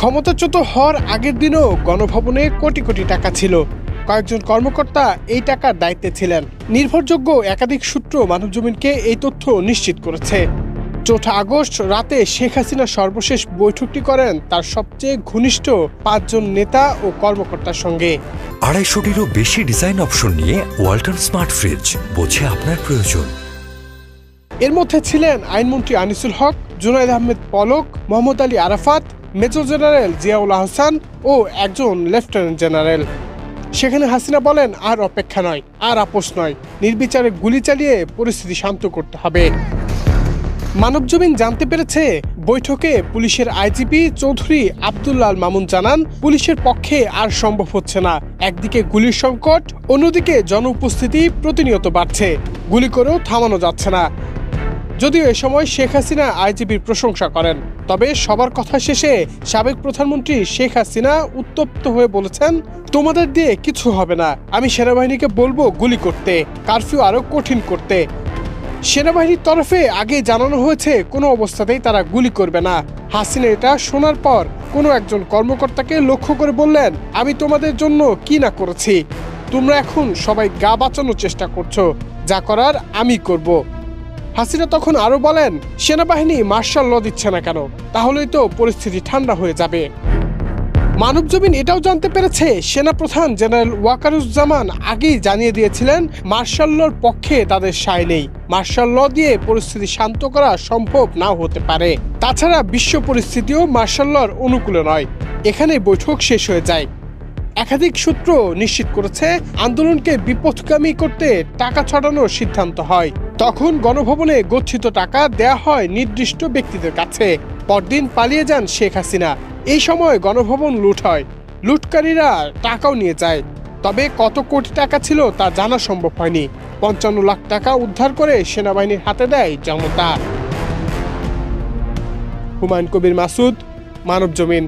ক্ষমতাচ্যুত হওয়ার আগের দিনও গণভবনে কোটি কোটি টাকা ছিল। কয়েকজন কর্মকর্তা এই টাকার দায়িত্বে ছিলেন। নির্ভরযোগ্য একাধিক সূত্র মানবজমিনকে এই তথ্য নিশ্চিত করেছে। ৪ আগস্ট রাতে শেখ হাসিনা সর্বশেষ বৈঠকটি করেন তার সবচেয়ে ঘনিষ্ঠ ৫ জন নেতা ও কর্মকর্তার সঙ্গে। ২৫০টিরও বেশি ডিজাইন অপশন নিয়ে ওয়ালটন স্মার্ট ফ্রিজ, বোঝে আপনার প্রয়োজন। এর মধ্যে ছিলেন আইনমন্ত্রী আনিসুল হক, জুনায়েদ আহমেদ পলক, মোহাম্মদ আলী আরাফাত, মেজর জেনারেল জিয়াউল আহসান ও একজন লেফটেন্যান্ট জেনারেল। সেখানে হাসিনা বলেন, আর অপেক্ষা নয়, আর আপোষ নয়, নির্বিচারে গুলি চালিয়ে পরিস্থিতি শান্ত করতে হবে। মানবজমিন জানতে পেরেছে, বৈঠকে পুলিশের আইজিপি চৌধুরী আব্দুল্লাহ আল মামুন জানান, পুলিশের পক্ষে আর সম্ভব হচ্ছে না। একদিকে গুলির সংকট, অন্যদিকে জন উপস্থিতি প্রতিনিয়ত বাড়ছে, গুলি করেও থামানো যাচ্ছে না। যদিও এ সময় শেখ হাসিনা আইজিপির প্রশংসা করেন, তবে সবার কথা শেষে সাবেক প্রধানমন্ত্রী শেখ হাসিনা উত্তপ্ত হয়ে বলেছেন, তোমাদের দিয়ে কিছু হবে না। আমি সেনাবাহিনীকে বলবো গুলি করতে, কারফিউ আরো কঠিন করতে। সেনাবাহিনীর তরফে আগে জানানো হয়েছে কোনো অবস্থাতেই তারা গুলি করবে না। হাসিনা এটা শোনার পর কোনো একজন কর্মকর্তাকে লক্ষ্য করে বললেন, আমি তোমাদের জন্য কি না করেছি, তোমরা এখন সবাই গা বাঁচানোর চেষ্টা করছো, যা করার আমি করব। হাসিনা তখন আরো বলেন, সেনাবাহিনী মার্শাল ল দিচ্ছে না কেন, তাহলেই তো পরিস্থিতি ঠান্ডা হয়ে যাবে। মানবজমিন এটাও জানতে পেরেছে, সেনাপ্রধান জেনারেল ওয়াকারুজ্জামান আগেই জানিয়ে দিয়েছিলেন, মার্শাল লর পক্ষে তাদের সায় নেই। মার্শাল ল দিয়ে পরিস্থিতি শান্ত করা সম্ভব নাও হতে পারে। তাছাড়া বিশ্ব পরিস্থিতিও মার্শাল লর অনুকূলে নয়। এখানেই বৈঠক শেষ হয়ে যায়। একাধিক সূত্র নিশ্চিত করেছে, আন্দোলনকে বিপথগামী করতে টাকা ছড়ানোর সিদ্ধান্ত হয়। তখন গণভবনে গচ্ছিত টাকা দেয়া হয় নির্দিষ্ট ব্যক্তিদের কাছে। পরদিন পালিয়ে যান শেখ হাসিনা। এই সময় গণভবন লুট হয়, লুটকারীরা টাকাও নিয়ে যায়। তবে কত কোটি টাকা ছিল তা জানা সম্ভব হয়নি। ৫৫ লাখ টাকা উদ্ধার করে সেনাবাহিনীর হাতে দেয় জনতা। হুমায়ুন কবির মাসুদ, মানবজমিন।